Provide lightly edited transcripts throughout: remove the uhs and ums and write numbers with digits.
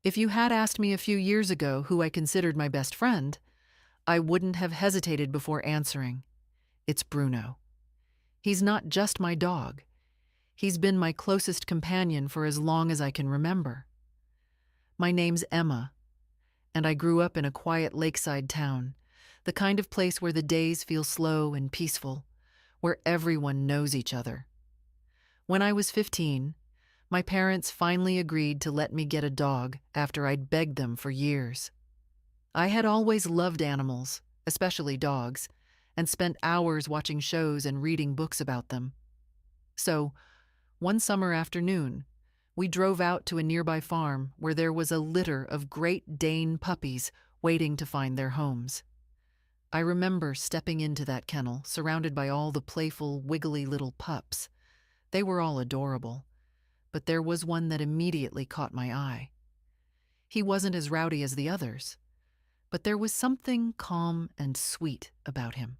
If you had asked me a few years ago who I considered my best friend, I wouldn't have hesitated before answering. It's Bruno. He's not just my dog. He's been my closest companion for as long as I can remember. My name's Emma, and I grew up in a quiet lakeside town, the kind of place where the days feel slow and peaceful, where everyone knows each other. When I was 15, my parents finally agreed to let me get a dog after I'd begged them for years. I had always loved animals, especially dogs, and spent hours watching shows and reading books about them. So, one summer afternoon, we drove out to a nearby farm where there was a litter of Great Dane puppies waiting to find their homes. I remember stepping into that kennel, surrounded by all the playful, wiggly little pups. They were all adorable, but there was one that immediately caught my eye. He wasn't as rowdy as the others, but there was something calm and sweet about him.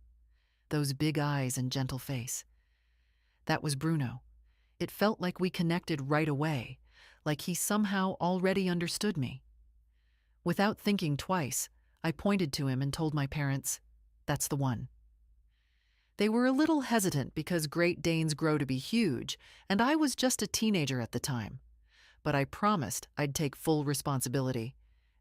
Those big eyes and gentle face. That was Bruno. It felt like we connected right away, like he somehow already understood me. Without thinking twice, I pointed to him and told my parents, "That's the one." They were a little hesitant because Great Danes grow to be huge, and I was just a teenager at the time. But I promised I'd take full responsibility.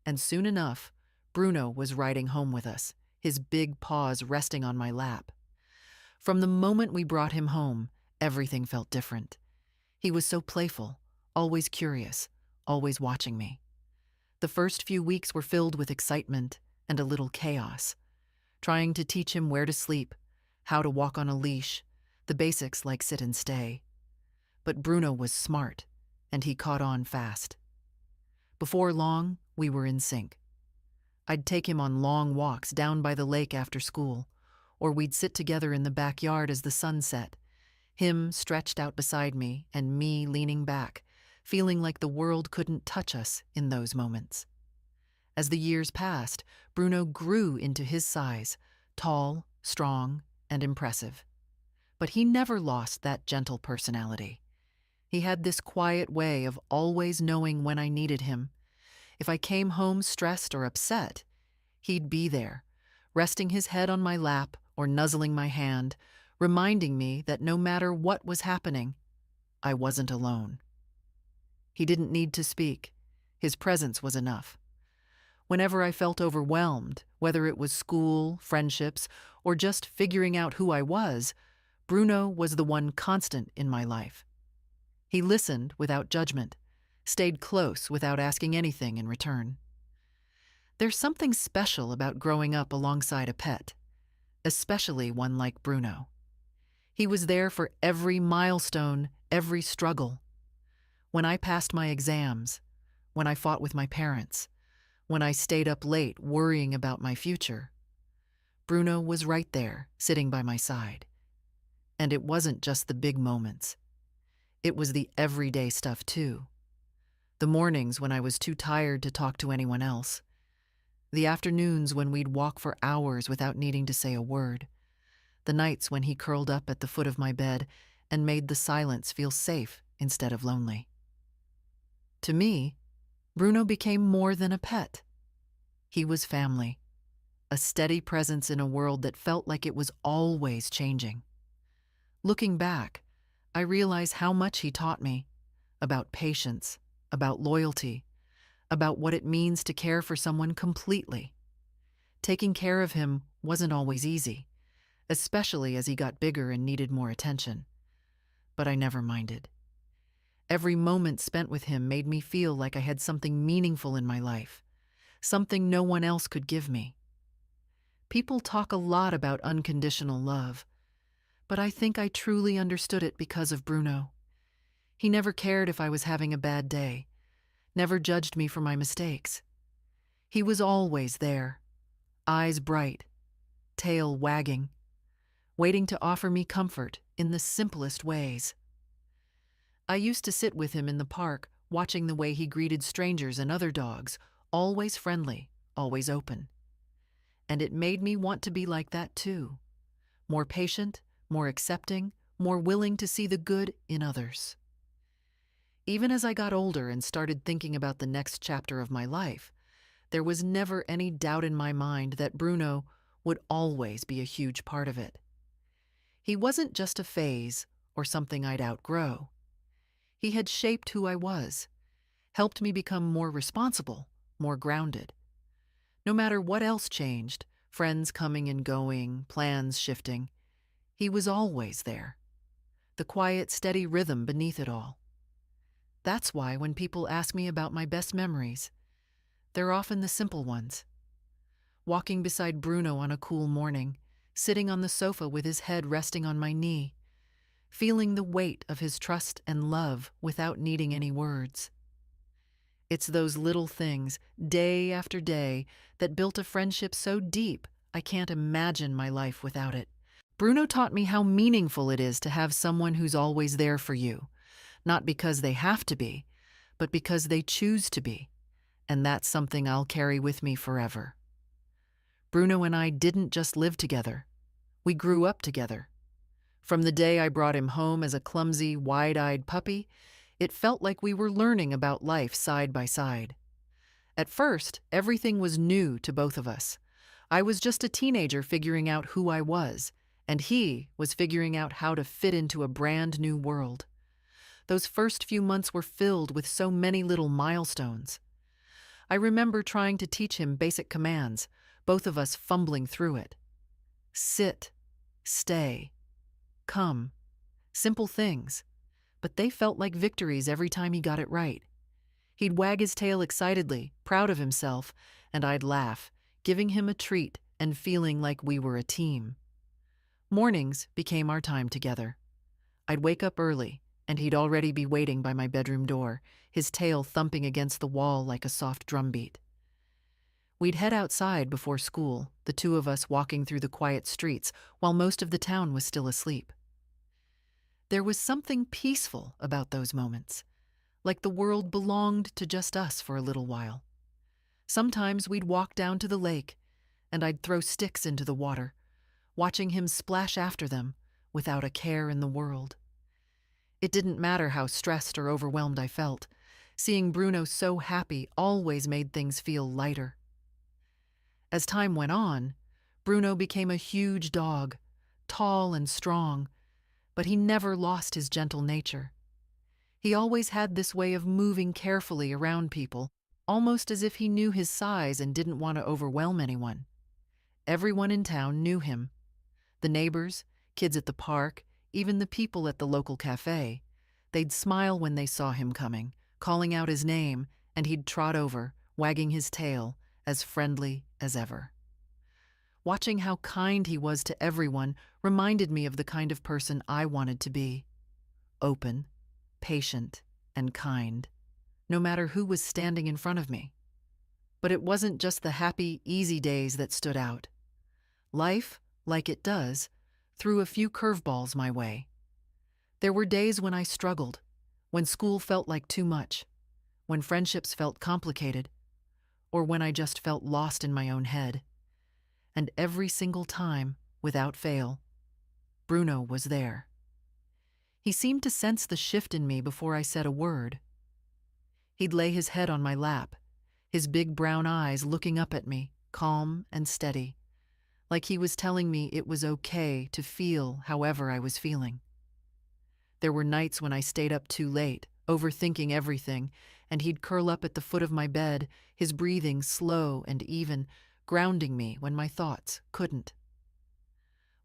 And soon enough, Bruno was riding home with us, his big paws resting on my lap. From the moment we brought him home, everything felt different. He was so playful, always curious, always watching me. The first few weeks were filled with excitement and a little chaos, trying to teach him where to sleep, how to walk on a leash, the basics like sit and stay. But Bruno was smart, and he caught on fast. Before long, we were in sync. I'd take him on long walks down by the lake after school, or we'd sit together in the backyard as the sun set, him stretched out beside me and me leaning back, feeling like the world couldn't touch us in those moments. As the years passed, Bruno grew into his size, tall, strong, and impressive. But he never lost that gentle personality. He had this quiet way of always knowing when I needed him. If I came home stressed or upset, he'd be there, resting his head on my lap or nuzzling my hand, reminding me that no matter what was happening, I wasn't alone. He didn't need to speak. His presence was enough. Whenever I felt overwhelmed, whether it was school, friendships, or just figuring out who I was, Bruno was the one constant in my life. He listened without judgment, stayed close without asking anything in return. There's something special about growing up alongside a pet, especially one like Bruno. He was there for every milestone, every struggle. When I passed my exams, when I fought with my parents, when I stayed up late worrying about my future, Bruno was right there, sitting by my side. And it wasn't just the big moments. It was the everyday stuff too. The mornings when I was too tired to talk to anyone else. The afternoons when we'd walk for hours without needing to say a word. The nights when he curled up at the foot of my bed and made the silence feel safe instead of lonely. To me, Bruno became more than a pet. He was family, a steady presence in a world that felt like it was always changing. Looking back, I realize how much he taught me about patience, about loyalty, about what it means to care for someone completely. Taking care of him wasn't always easy, especially as he got bigger and needed more attention. But I never minded. Every moment spent with him made me feel like I had something meaningful in my life, something no one else could give me. People talk a lot about unconditional love, but I think I truly understood it because of Bruno. He never cared if I was having a bad day, never judged me for my mistakes. He was always there, eyes bright, tail wagging, waiting to offer me comfort in the simplest ways. I used to sit with him in the park, watching the way he greeted strangers and other dogs, always friendly, always open. And it made me want to be like that too. More patient, more accepting, more willing to see the good in others. Even as I got older and started thinking about the next chapter of my life, there was never any doubt in my mind that Bruno would always be a huge part of it. He wasn't just a phase or something I'd outgrow. He had shaped who I was, helped me become more responsible, more grounded. No matter what else changed, friends coming and going, plans shifting, he was always there. The quiet, steady rhythm beneath it all. That's why when people ask me about my best memories, they're often the simple ones. Walking beside Bruno on a cool morning, sitting on the sofa with his head resting on my knee, feeling the weight of his trust and love without needing any words. It's those little things, day after day, that built a friendship so deep I can't imagine my life without it. Bruno taught me how meaningful it is to have someone who's always there for you, not because they have to be, but because they choose to be, and that's something I'll carry with me forever. Bruno and I didn't just live together. We grew up together. From the day I brought him home as a clumsy, wide-eyed puppy, it felt like we were learning about life side by side. At first, everything was new to both of us. I was just a teenager figuring out who I was, and he was figuring out how to fit into a brand new world. Those first few months were filled with so many little milestones. I remember trying to teach him basic commands, both of us fumbling through it. Sit, stay, come. Simple things, but they felt like victories every time he got it right. He'd wag his tail excitedly, proud of himself, and I'd laugh, giving him a treat and feeling like we were a team. Mornings became our time together. I'd wake up early, and he'd already be waiting by my bedroom door, his tail thumping against the wall like a soft drumbeat. We'd head outside before school, the two of us walking through the quiet streets while most of the town was still asleep. There was something peaceful about those moments, like the world belonged to just us for a little while. Sometimes we'd walk down to the lake, and I'd throw sticks into the water, watching him splash after them without a care in the world. It didn't matter how stressed or overwhelmed I felt. Seeing Bruno so happy always made things feel lighter. As time went on, Bruno became a huge dog, tall and strong, but he never lost his gentle nature. He always had this way of moving carefully around people, almost as if he knew his size and didn't want to overwhelm anyone. Everyone in town knew him. The neighbors, kids at the park, even the people at the local cafe. They'd smile when they saw him coming, calling out his name, and he'd trot over, wagging his tail, as friendly as ever. Watching how kind he was to everyone reminded me of the kind of person I wanted to be. Open, patient, and kind, no matter who was standing in front of me. But it wasn't just the happy, easy days that stood out. Life, like it does, threw a few curveballs my way. There were days when I struggled, when school felt like too much, when friendships felt complicated, or when I just felt lost in my own head. And every single time, without fail, Bruno was there. He seemed to sense the shift in me before I said a word. He'd lay his head on my lap, his big brown eyes looking up at me, calm and steady, like he was telling me it was okay to feel however I was feeling. There were nights when I stayed up too late, overthinking everything, and he'd curl up at the foot of my bed, his breathing slow and even, grounding me when my thoughts couldn't.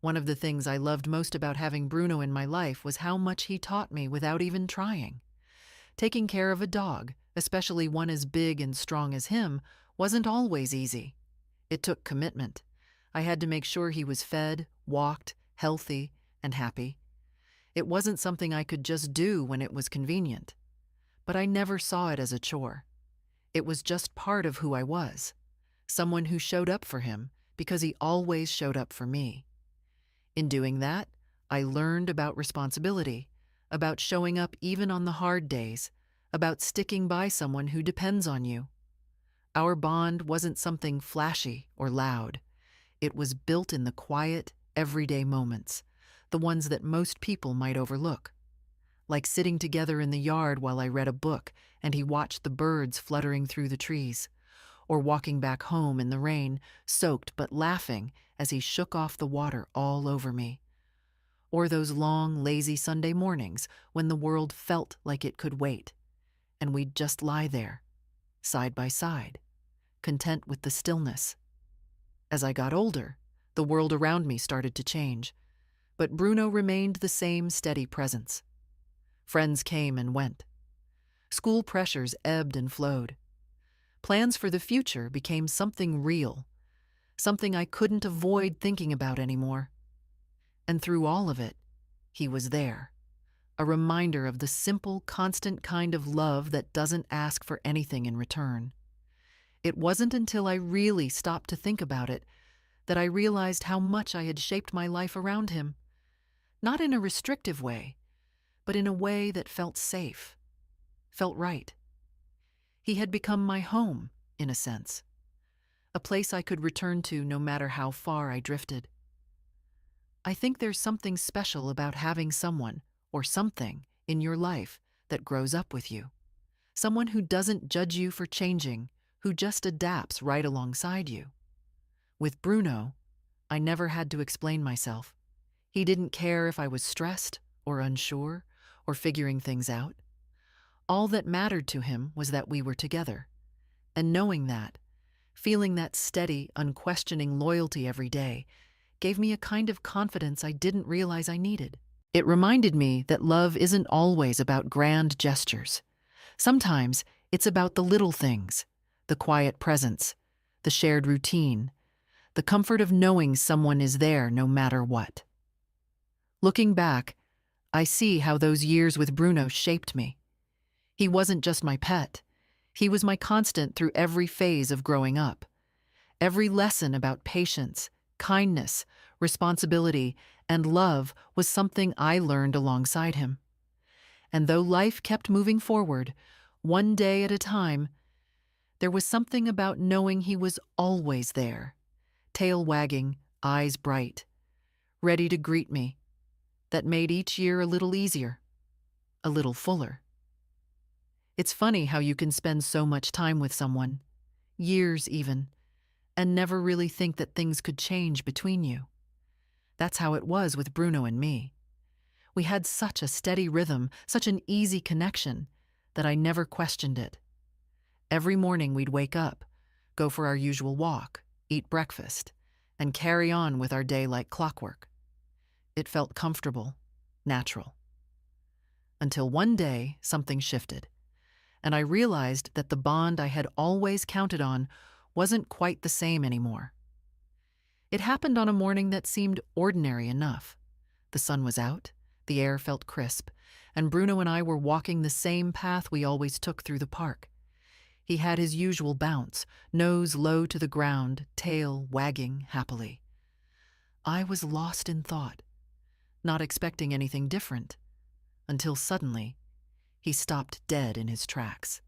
One of the things I loved most about having Bruno in my life was how much he taught me without even trying. Taking care of a dog, especially one as big and strong as him, wasn't always easy. It took commitment. I had to make sure he was fed, walked, healthy, and happy. It wasn't something I could just do when it was convenient. But I never saw it as a chore. It was just part of who I was. Someone who showed up for him because he always showed up for me. In doing that, I learned about responsibility, about showing up even on the hard days, about sticking by someone who depends on you. Our bond wasn't something flashy or loud. It was built in the quiet, everyday moments, the ones that most people might overlook. like sitting together in the yard while I read a book and he watched the birds fluttering through the trees, or walking back home in the rain, soaked but laughing as he shook off the water all over me. Or those long, lazy Sunday mornings when the world felt like it could wait, and we'd just lie there, side by side, content with the stillness. As I got older, the world around me started to change, but Bruno remained the same steady presence. Friends came and went. School pressures ebbed and flowed. Plans for the future became something real, something I couldn't avoid thinking about anymore. And through all of it, he was there, a reminder of the simple, constant kind of love that doesn't ask for anything in return. It wasn't until I really stopped to think about it that I realized how much I had shaped my life around him, not in a restrictive way, but in a way that felt safe, felt right. He had become my home, in a sense, a place I could return to no matter how far I drifted. I think there's something special about having someone, or something, in your life that grows up with you. Someone who doesn't judge you for changing, who just adapts right alongside you. With Bruno, I never had to explain myself. He didn't care if I was stressed or unsure or figuring things out. All that mattered to him was that we were together. And knowing that, feeling that steady, unquestioning loyalty every day, gave me a kind of confidence I didn't realize I needed. It reminded me that love isn't always about grand gestures. Sometimes it's about the little things, the quiet presence, the shared routine, the comfort of knowing someone is there no matter what. Looking back, I see how those years with Bruno shaped me. He wasn't just my pet. He was my constant through every phase of growing up. Every lesson about patience, kindness, responsibility, and love was something I learned alongside him. And though life kept moving forward, one day at a time, there was something about knowing he was always there, tail wagging, eyes bright, ready to greet me, that made each year a little easier, a little fuller. It's funny how you can spend so much time with someone, years even, and never really think that things could change between you. That's how it was with Bruno and me. We had such a steady rhythm, such an easy connection, that I never questioned it. Every morning we'd wake up, go for our usual walk, eat breakfast, and carry on with our day like clockwork. It felt comfortable, natural. Until one day, something shifted, and I realized that the bond I had always counted on wasn't quite the same anymore. It happened on a morning that seemed ordinary enough. The sun was out, the air felt crisp, and Bruno and I were walking the same path we always took through the park. He had his usual bounce, nose low to the ground, tail wagging happily. I was lost in thought, not expecting anything different, until suddenly, he stopped dead in his tracks.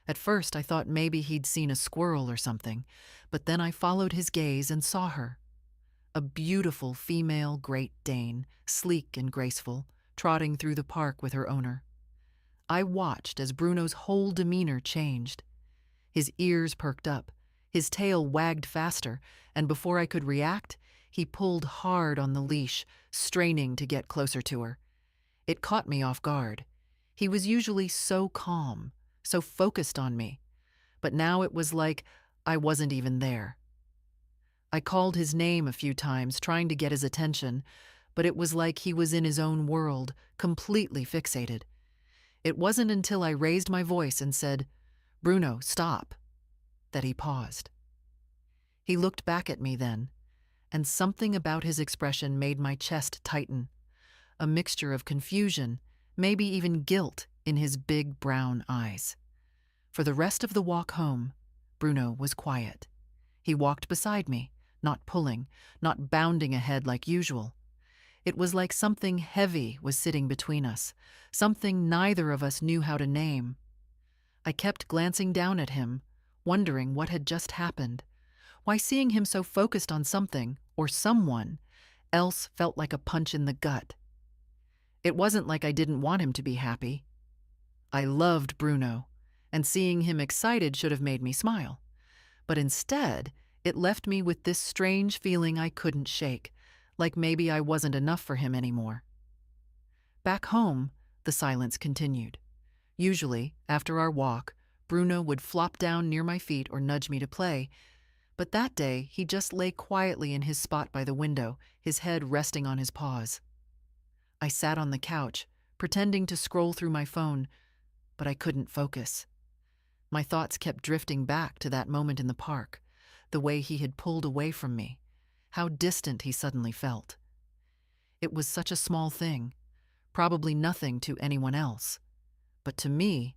At first, I thought maybe he'd seen a squirrel or something, but then I followed his gaze and saw her. A beautiful female Great Dane, sleek and graceful, trotting through the park with her owner. I watched as Bruno's whole demeanor changed. His ears perked up, his tail wagged faster, and before I could react, he pulled hard on the leash, straining to get closer to her. It caught me off guard. He was usually so calm, so focused on me, but now it was like I wasn't even there. I called his name a few times, trying to get his attention, but it was like he was in his own world, completely fixated. It wasn't until I raised my voice and said, "Bruno, stop," that he paused. He looked back at me then, and something about his expression made my chest tighten, a mixture of confusion, maybe even guilt, in his big brown eyes. For the rest of the walk home, Bruno was quiet. He walked beside me, not pulling, not bounding ahead like usual. It was like something heavy was sitting between us, something neither of us knew how to name. I kept glancing down at him, wondering what had just happened, why seeing him so focused on something, or someone, else felt like a punch in the gut. It wasn't like I didn't want him to be happy. I loved Bruno, and seeing him excited should have made me smile. But instead, it left me with this strange feeling I couldn't shake, like maybe I wasn't enough for him anymore. Back home, the silence continued. Usually, after our walk, Bruno would flop down near my feet or nudge me to play, but that day he just lay quietly in his spot by the window, his head resting on his paws. I sat on the couch, pretending to scroll through my phone, but I couldn't focus. My thoughts kept drifting back to that moment in the park, the way he had pulled away from me, how distant he suddenly felt. It was such a small thing, probably nothing to anyone else, but to me,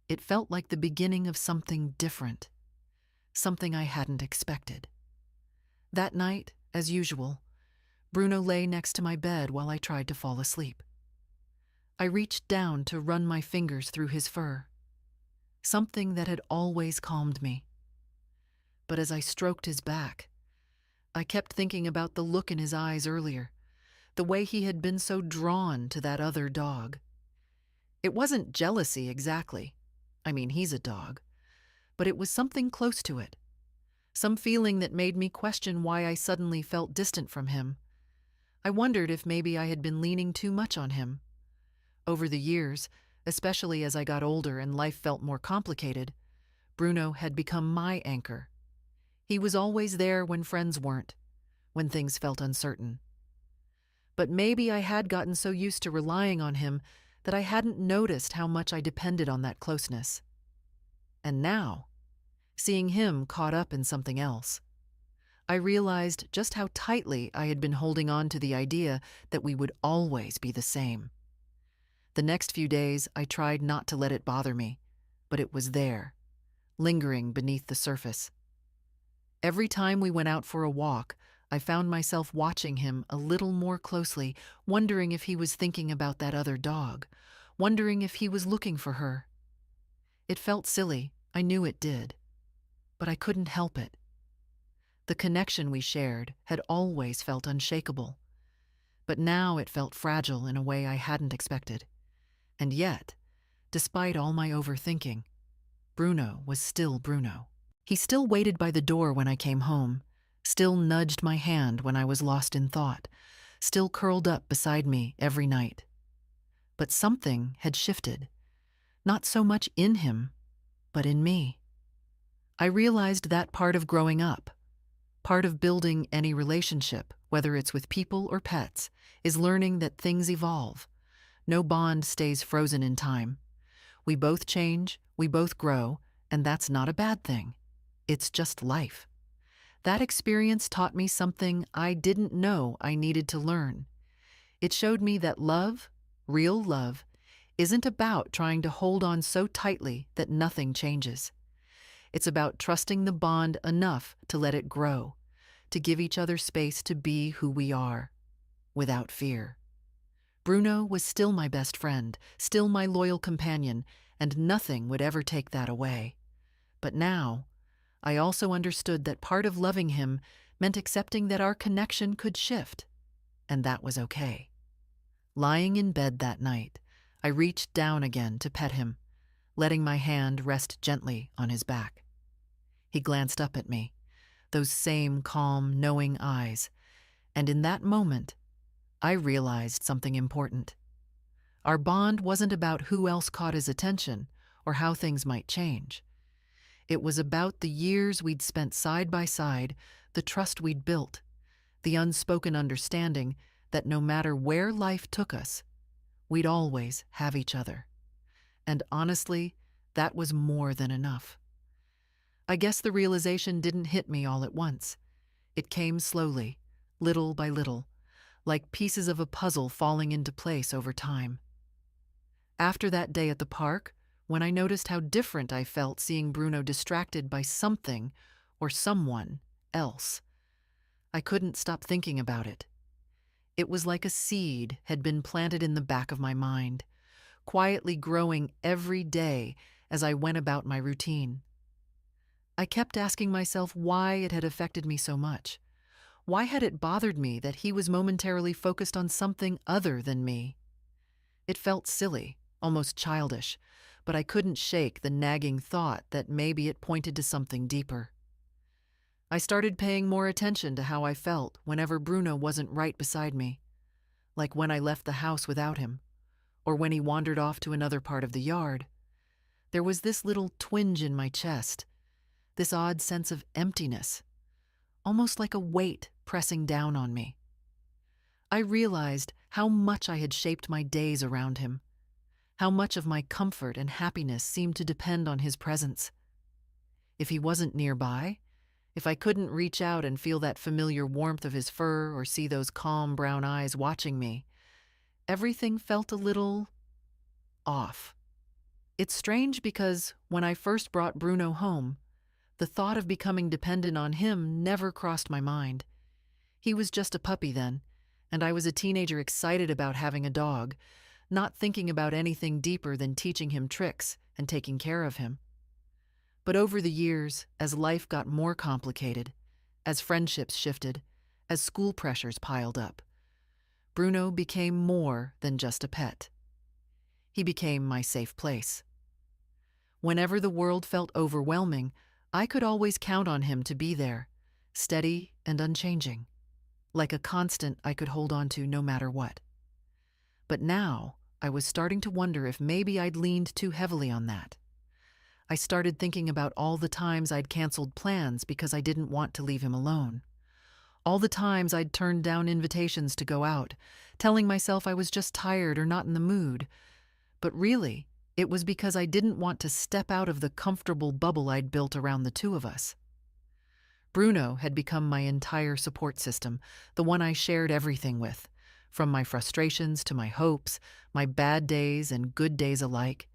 it felt like the beginning of something different, something I hadn't expected. That night, as usual, Bruno lay next to my bed while I tried to fall asleep. I reached down to run my fingers through his fur, something that had always calmed me. But as I stroked his back, I kept thinking about the look in his eyes earlier, the way he had been so drawn to that other dog. It wasn't jealousy exactly. I mean, he's a dog. But it was something close to it. Some feeling that made me question why I suddenly felt distant from him. I wondered if maybe I had been leaning too much on him. Over the years, especially as I got older and life felt more complicated, Bruno had become my anchor. He was always there when friends weren't, when things felt uncertain. But maybe I had gotten so used to relying on him that I hadn't noticed how much I depended on that closeness. And now, seeing him caught up in something else, I realized just how tightly I had been holding on to the idea that we would always be the same. The next few days, I tried not to let it bother me, but it was there, lingering beneath the surface. Every time we went out for a walk, I found myself watching him a little more closely, wondering if he was thinking about that other dog, wondering if he was looking for her. It felt silly, I knew it did, but I couldn't help it. The connection we shared had always felt unshakable, but now it felt fragile in a way I hadn't expected. And yet, despite all my overthinking, Bruno was still Bruno. He still waited by the door when I came home, still nudged my hand when I was lost in thought, still curled up beside me every night. But something had shifted, not so much in him, but in me. I realized that part of growing up, part of building any relationship, whether it's with people or pets, is learning that things evolve. No bond stays frozen in time. We both change, we both grow, and that's not a bad thing. It's just life. That experience taught me something I didn't know I needed to learn. It showed me that love, real love, isn't about trying to hold on so tightly that nothing changes. It's about trusting the bond enough to let it grow, to give each other space to be who we are, without fear. Bruno was still my best friend, still my loyal companion, and nothing would ever take that away. But now, I also understood that part of loving him meant accepting that our connection could shift, and that was okay. Lying in bed that night, I reached down again to pet him, letting my hand rest gently on his back. He glanced up at me, those same calm, knowing eyes, and in that moment, I realized something important. Our bond wasn't about who else caught his attention or how things might change. It was about the years we'd spent side by side, the trust we'd built, the unspoken understanding that no matter where life took us, we'd always have each other. And honestly, that was more than enough. I guess the realization didn't hit me all at once. It came slowly, little by little, like pieces of a puzzle falling into place over time. After that day at the park, when I noticed how different I felt seeing Bruno distracted by something or someone else, I couldn't stop thinking about it. It was like a seed had been planted in the back of my mind, quietly growing every day as I went about my routine. I kept asking myself why it had affected me so much. Why had it bothered me that he was momentarily focused on something other than me? It felt silly, almost childish, but I couldn't shake the nagging thought that maybe it pointed to something deeper. I started paying more attention to how I felt whenever Bruno wasn't right beside me, like when I left the house without him, or when he wandered off to another part of the yard. There was this little twinge in my chest, this odd sense of emptiness, almost like a weight pressing down on me. I realized how much I had shaped my days around him, how much of my comfort and happiness seemed to depend on his presence. If he wasn't nearby, if I couldn't reach out and feel that familiar warmth of his fur or see those calm brown eyes watching me, everything felt a little off. It's strange because when I first brought Bruno home, the thought of becoming dependent on him never crossed my mind. He was just a puppy then, and I was a teenager excited about having a dog, not thinking about anything deeper than teaching him tricks and taking care of him. But over the years, as life got more complicated, as friendships shifted, as school pressures piled up, Bruno became more than just a pet. He became my safe place. Whenever the world felt overwhelming, I could always count on him to be there, steady and unchanging, like a constant I could hold on to no matter what. But now, I was starting to wonder if maybe I'd leaned too heavily on that. I started thinking about all the times I'd canceled plans because I didn't want to leave him alone. All the times I'd turned down invitations to go out, telling myself I was just tired or not in the mood. But really, it was because I didn't want to step out of the comfortable bubble I'd built around the two of us. Bruno had become my entire support system, the one I shared everything with, from my frustrations to my hopes, my bad days and good days alike.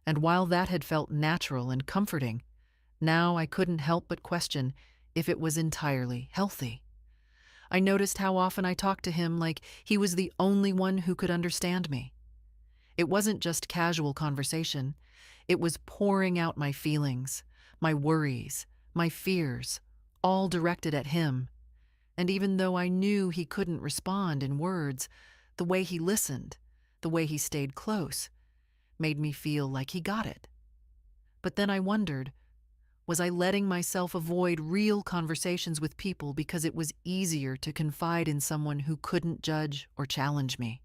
And while that had felt natural and comforting, now I couldn't help but question if it was entirely healthy. I noticed how often I talked to him like he was the only one who could understand me. It wasn't just casual conversation. It was pouring out my feelings, my worries, my fears, all directed at him. And even though I knew he couldn't respond in words, the way he listened, the way he stayed close, made me feel like he got it. But then I wondered, was I letting myself avoid real conversations with people because it was easier to confide in someone who couldn't judge or challenge me?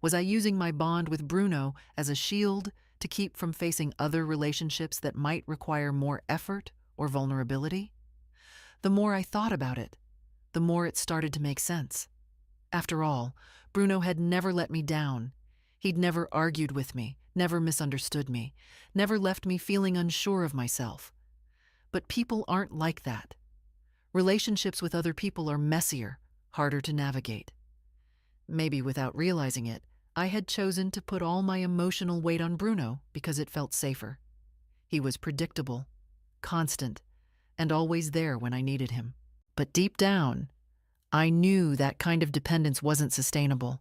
Was I using my bond with Bruno as a shield to keep from facing other relationships that might require more effort or vulnerability? The more I thought about it, the more it started to make sense. After all, Bruno had never let me down. He'd never argued with me, never misunderstood me, never left me feeling unsure of myself. But people aren't like that. Relationships with other people are messier, harder to navigate. Maybe without realizing it, I had chosen to put all my emotional weight on Bruno because it felt safer. He was predictable, constant, and always there when I needed him. But deep down, I knew that kind of dependence wasn't sustainable.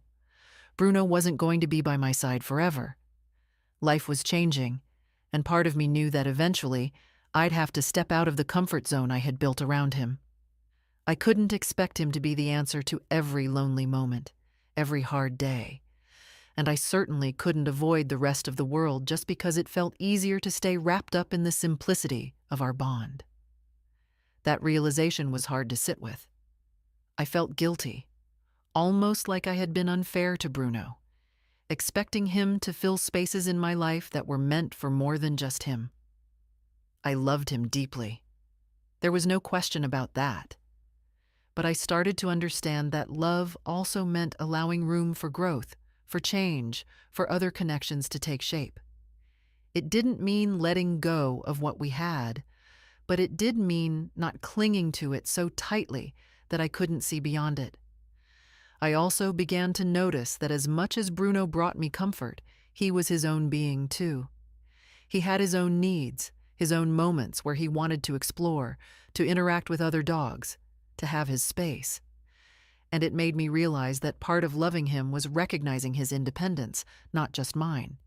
Bruno wasn't going to be by my side forever. Life was changing, and part of me knew that eventually I'd have to step out of the comfort zone I had built around him. I couldn't expect him to be the answer to every lonely moment, every hard day. And I certainly couldn't avoid the rest of the world just because it felt easier to stay wrapped up in the simplicity of our bond. That realization was hard to sit with. I felt guilty, almost like I had been unfair to Bruno, expecting him to fill spaces in my life that were meant for more than just him. I loved him deeply. There was no question about that. But I started to understand that love also meant allowing room for growth, for change, for other connections to take shape. It didn't mean letting go of what we had, but it did mean not clinging to it so tightly that I couldn't see beyond it. I also began to notice that as much as Bruno brought me comfort, he was his own being too. He had his own needs, his own moments where he wanted to explore, to interact with other dogs, to have his space. And it made me realize that part of loving him was recognizing his independence, not just mine.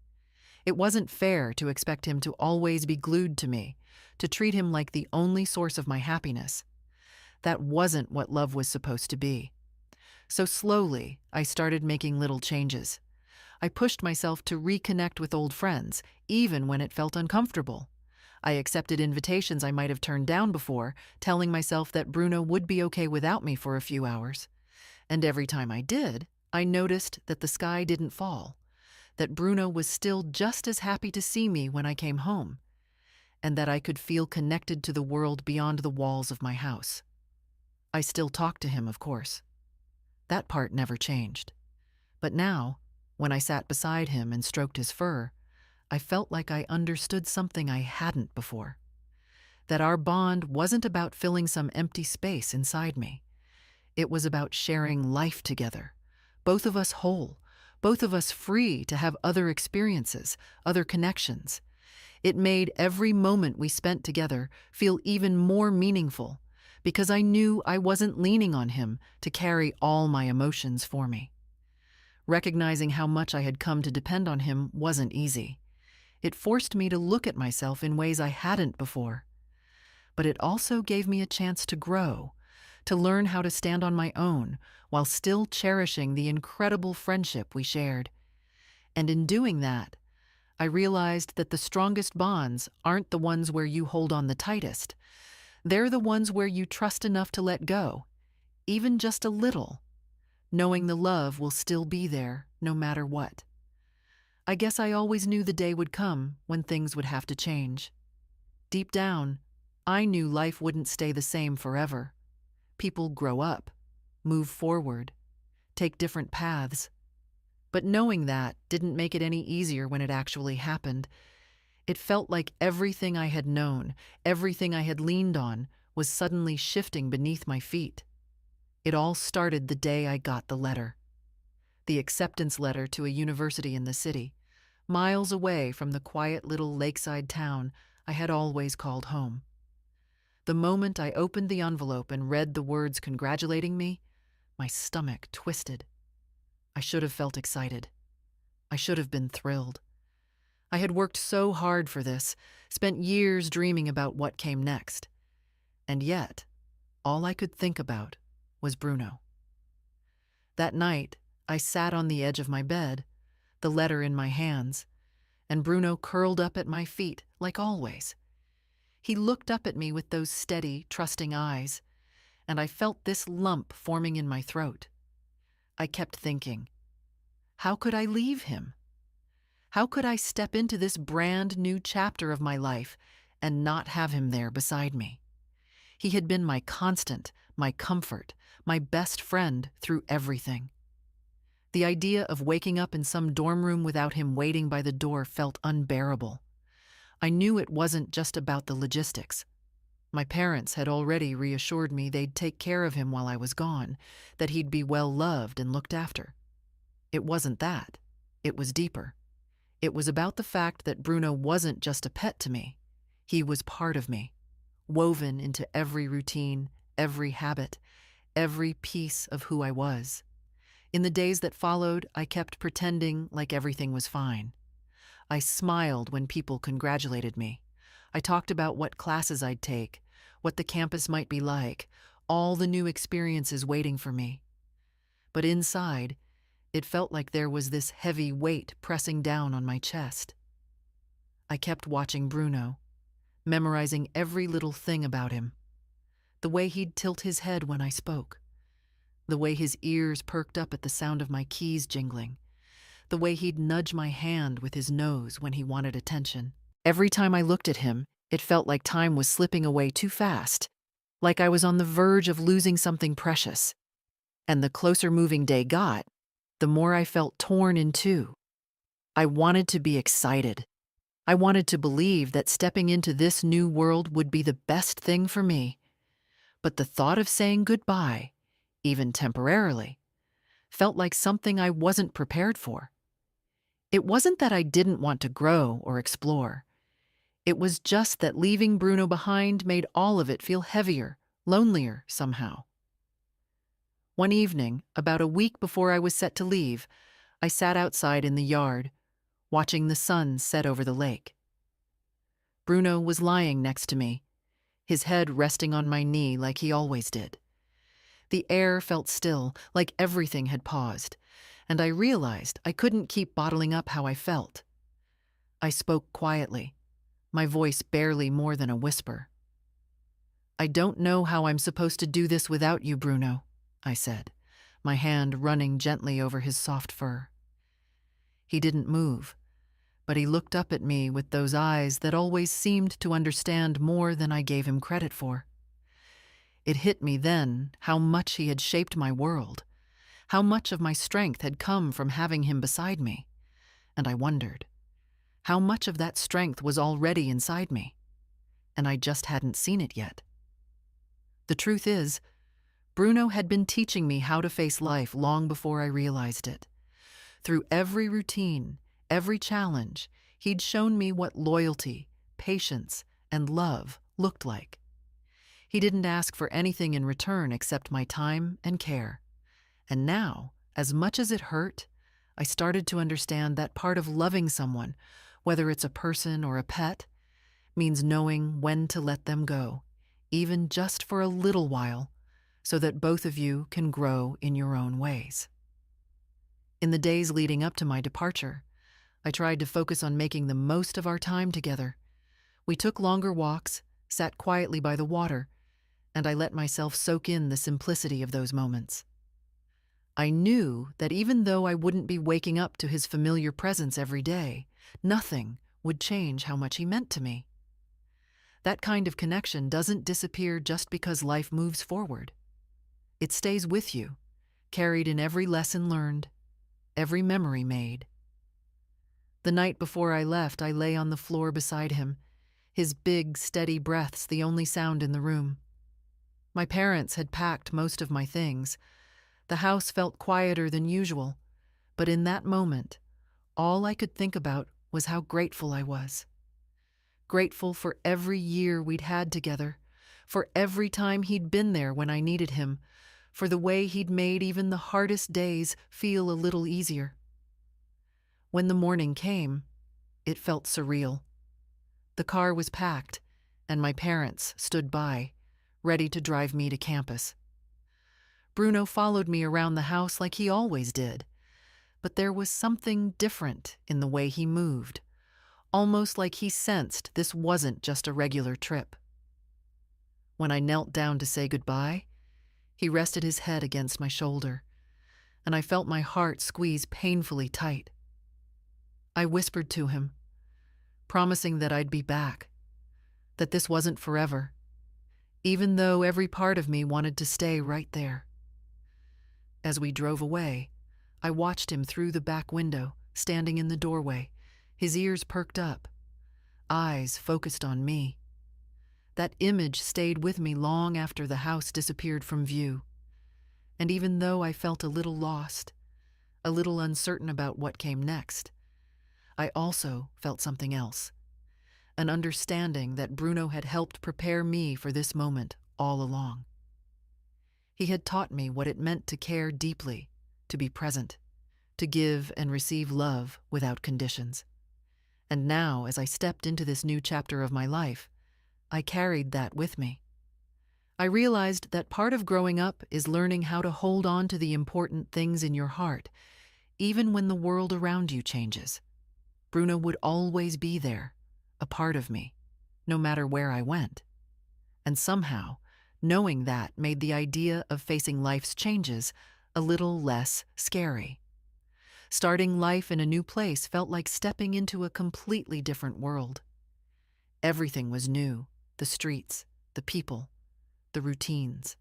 It wasn't fair to expect him to always be glued to me, to treat him like the only source of my happiness. That wasn't what love was supposed to be. So slowly, I started making little changes. I pushed myself to reconnect with old friends, even when it felt uncomfortable. I accepted invitations I might have turned down before, telling myself that Bruno would be okay without me for a few hours. And every time I did, I noticed that the sky didn't fall, that Bruno was still just as happy to see me when I came home, and that I could feel connected to the world beyond the walls of my house. I still talked to him, of course. That part never changed. But now, when I sat beside him and stroked his fur, I felt like I understood something I hadn't before. That our bond wasn't about filling some empty space inside me. It was about sharing life together, both of us whole, both of us free to have other experiences, other connections. It made every moment we spent together feel even more meaningful, because I knew I wasn't leaning on him to carry all my emotions for me. Recognizing how much I had come to depend on him wasn't easy. It forced me to look at myself in ways I hadn't before. But it also gave me a chance to grow, to learn how to stand on my own while still cherishing the incredible friendship we shared. And in doing that, I realized that the strongest bonds aren't the ones where you hold on the tightest. They're the ones where you trust enough to let go, even just a little, knowing the love will still be there no matter what. I guess I always knew the day would come when things would have to change. Deep down, I knew life wouldn't stay the same forever. People grow up, move forward, take different paths. But knowing that didn't make it any easier when it actually happened. It felt like everything I had known, everything I had leaned on, was suddenly shifting beneath my feet. It all started the day I got the letter. The acceptance letter to a university in the city, miles away from the quiet little lakeside town I had always called home. The moment I opened the envelope and read the words congratulating me, my stomach twisted. I should have felt excited. I should have been thrilled. I had worked so hard for this, spent years dreaming about what came next. And yet, all I could think about was Bruno. That night, I sat on the edge of my bed, the letter in my hands, and Bruno curled up at my feet, like always. He looked up at me with those steady, trusting eyes, and I felt this lump forming in my throat. I kept thinking, how could I leave him? How could I step into this brand new chapter of my life and not have him there beside me? He had been my constant, my comfort, my best friend through everything. The idea of waking up in some dorm room without him waiting by the door felt unbearable. I knew it wasn't just about the logistics. My parents had already reassured me they'd take care of him while I was gone, that he'd be well loved and looked after. It wasn't that. It was deeper. It was about the fact that Bruno wasn't just a pet to me. He was part of me, woven into every routine, every habit, every piece of who I was. In the days that followed, I kept pretending like everything was fine. I smiled when people congratulated me. I talked about what classes I'd take, what the campus might be like, all the new experiences waiting for me. But inside, it felt like there was this heavy weight pressing down on my chest. I kept watching Bruno, memorizing every little thing about him. The way he'd tilt his head when I spoke. The way his ears perked up at the sound of my keys jingling. The way he'd nudge my hand with his nose when he wanted attention. Every time I looked at him, it felt like time was slipping away too fast, like I was on the verge of losing something precious. And the closer moving day got, the more I felt torn in two. I wanted to be excited. I wanted to believe that stepping into this new world would be the best thing for me. But the thought of saying goodbye, even temporarily, felt like something I wasn't prepared for. It wasn't that I didn't want to grow or explore. It was just that leaving Bruno behind made all of it feel heavier, lonelier somehow. One evening, about a week before I was set to leave, I sat outside in the yard, watching the sun set over the lake. Bruno was lying next to me, his head resting on my knee like he always did. The air felt still, like everything had paused, and I realized I couldn't keep bottling up how I felt. I spoke quietly, my voice barely more than a whisper. "I don't know how I'm supposed to do this without you, Bruno," I said, my hand running gently over his soft fur. He didn't move, but he looked up at me with those eyes that always seemed to understand more than I gave him credit for. It hit me then how much he had shaped my world, how much of my strength had come from having him beside me, and I wondered, how much of that strength was already inside me, and I just hadn't seen it yet. The truth is, Bruno had been teaching me how to face life long before I realized it. Through every routine, every challenge, he'd shown me what loyalty, patience, and love looked like. He didn't ask for anything in return except my time and care. And now, as much as it hurt, I started to understand that part of loving someone, whether it's a person or a pet, means knowing when to let them go, even just for a little while, so that both of you can grow in your own ways. In the days leading up to my departure, I tried to focus on making the most of our time together. We took longer walks, sat quietly by the water, and I let myself soak in the simplicity of those moments. I knew that even though I wouldn't be waking up to his familiar presence every day, nothing would change how much he meant to me. That kind of connection doesn't disappear just because life moves forward. It stays with you, carried in every lesson learned, every memory made. The night before I left, I lay on the floor beside him, his big, steady breaths the only sound in the room. My parents had packed most of my things. The house felt quieter than usual, but in that moment, all I could think about was how grateful I was. Grateful for every year we'd had together, for every time he'd been there when I needed him, for the way he'd made even the hardest days feel a little easier. When the morning came, it felt surreal. The car was packed, and my parents stood by, ready to drive me to campus. Bruno followed me around the house like he always did, but there was something different in the way he moved, almost like he sensed this wasn't just a regular trip. When I knelt down to say goodbye, he rested his head against my shoulder, and I felt my heart squeeze painfully tight. I whispered to him, promising that I'd be back, that this wasn't forever, even though every part of me wanted to stay right there. As we drove away, I watched him through the back window, standing in the doorway, his ears perked up, eyes focused on me. That image stayed with me long after the house disappeared from view. And even though I felt a little lost, a little uncertain about what came next, I also felt something else, an understanding that Bruno had helped prepare me for this moment all along. He had taught me what it meant to care deeply, to be present, to give and receive love without conditions. And now, as I stepped into this new chapter of my life, I carried that with me. I realized that part of growing up is learning how to hold on to the important things in your heart, even when the world around you changes. Bruno would always be there, a part of me, no matter where I went. And somehow, knowing that made the idea of facing life's changes a little less scary. Starting life in a new place felt like stepping into a completely different world. Everything was new, the streets, the people, the routines.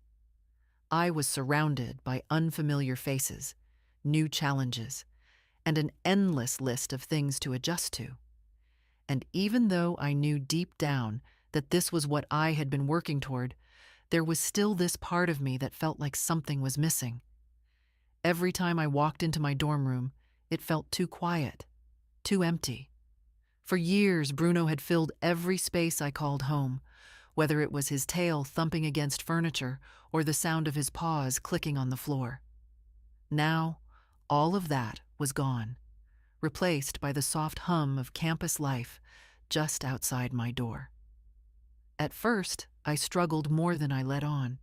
I was surrounded by unfamiliar faces, new challenges, and an endless list of things to adjust to. And even though I knew deep down that this was what I had been working toward, there was still this part of me that felt like something was missing. Every time I walked into my dorm room, it felt too quiet, too empty. For years, Bruno had filled every space I called home, whether it was his tail thumping against furniture or the sound of his paws clicking on the floor. Now, all of that was gone, replaced by the soft hum of campus life just outside my door. At first, I struggled more than I let on.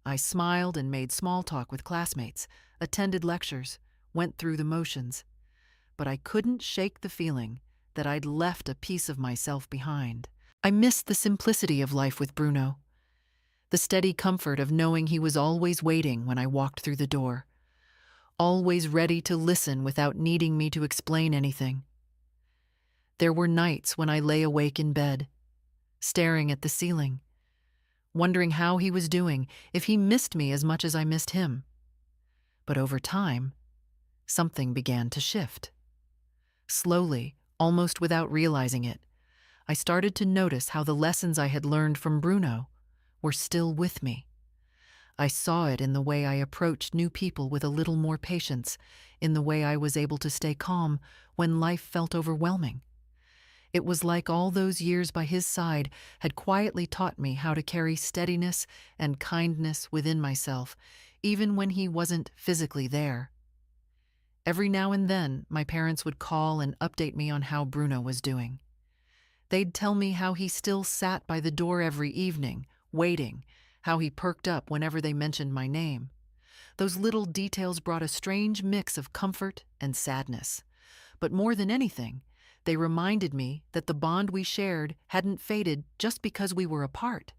I smiled and made small talk with classmates, attended lectures, went through the motions, but I couldn't shake the feeling that I'd left a piece of myself behind. I missed the simplicity of life with Bruno, the steady comfort of knowing he was always waiting when I walked through the door, always ready to listen without needing me to explain anything. There were nights when I lay awake in bed, staring at the ceiling, wondering how he was doing, if he missed me as much as I missed him. But over time, something began to shift. Slowly, almost without realizing it, I started to notice how the lessons I had learned from Bruno were still with me. I saw it in the way I approached new people with a little more patience, in the way I was able to stay calm when life felt overwhelming. It was like all those years by his side had quietly taught me how to carry steadiness and kindness within myself, even when he wasn't physically there. Every now and then, my parents would call and update me on how Bruno was doing. They'd tell me how he still sat by the door every evening, waiting, how he perked up whenever they mentioned my name. Those little details brought a strange mix of comfort and sadness. But more than anything, they reminded me that the bond we shared hadn't faded just because we were apart.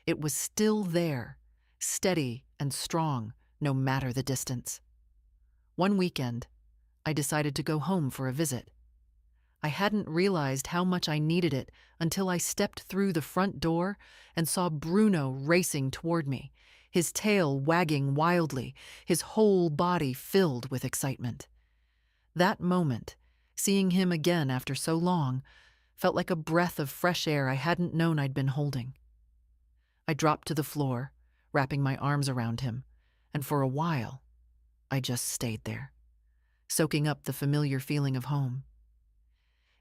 It was still there, steady and strong, no matter the distance. One weekend, I decided to go home for a visit. I hadn't realized how much I needed it until I stepped through the front door and saw Bruno racing toward me, his tail wagging wildly, his whole body filled with excitement. That moment, seeing him again after so long, felt like a breath of fresh air I hadn't known I'd been holding. I dropped to the floor, wrapping my arms around him, and for a while, I just stayed there, soaking up the familiar feeling of home.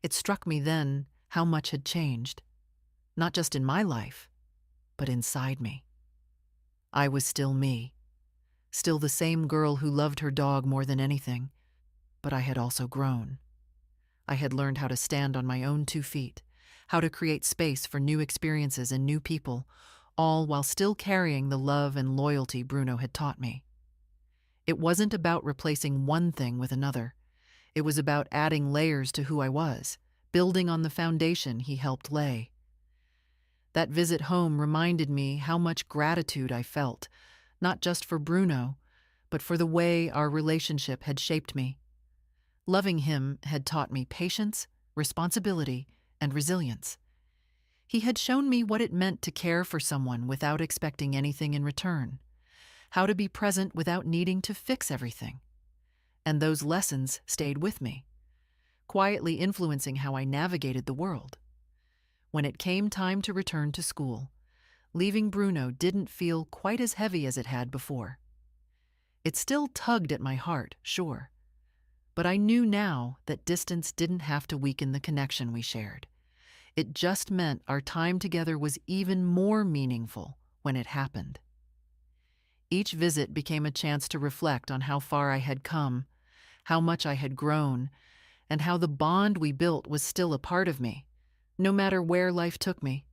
It struck me then how much had changed, not just in my life, but inside me. I was still me, still the same girl who loved her dog more than anything, but I had also grown. I had learned how to stand on my own 2 feet, how to create space for new experiences and new people, all while still carrying the love and loyalty Bruno had taught me. It wasn't about replacing one thing with another. It was about adding layers to who I was, building on the foundation he helped lay. That visit home reminded me how much gratitude I felt, not just for Bruno, but for the way our relationship had shaped me. Loving him had taught me patience, responsibility, and resilience. He had shown me what it meant to care for someone without expecting anything in return, how to be present without needing to fix everything. And those lessons stayed with me, quietly influencing how I navigated the world. When it came time to return to school, leaving Bruno didn't feel quite as heavy as it had before. It still tugged at my heart, sure, but I knew now that distance didn't have to weaken the connection we shared. It just meant our time together was even more meaningful when it happened. Each visit became a chance to reflect on how far I had come, how much I had grown, and how the bond we built was still a part of me, no matter where life took me.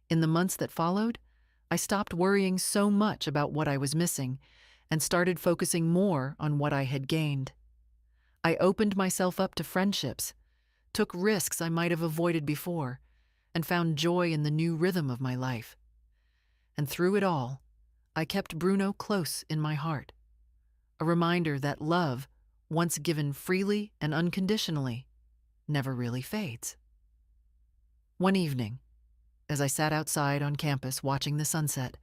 In the months that followed, I stopped worrying so much about what I was missing and started focusing more on what I had gained. I opened myself up to friendships, took risks I might have avoided before, and found joy in the new rhythm of my life. And through it all, I kept Bruno close in my heart, a reminder that love, once given freely and unconditionally, never really fades. One evening, as I sat outside on campus watching the sunset,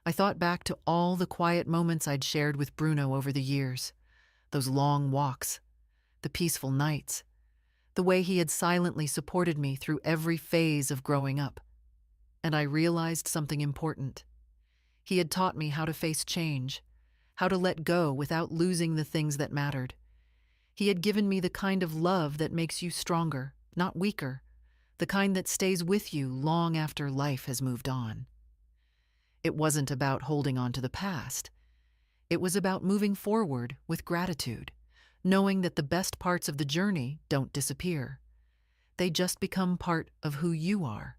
I thought back to all the quiet moments I'd shared with Bruno over the years, those long walks, the peaceful nights, the way he had silently supported me through every phase of growing up. And I realized something important. He had taught me how to face change, how to let go without losing the things that mattered. He had given me the kind of love that makes you stronger, not weaker, the kind that stays with you long after life has moved on. It wasn't about holding on to the past. It was about moving forward with gratitude, knowing that the best parts of the journey don't disappear. They just become part of who you are.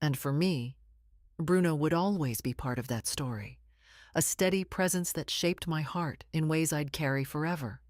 And for me, Bruno would always be part of that story, a steady presence that shaped my heart in ways I'd carry forever.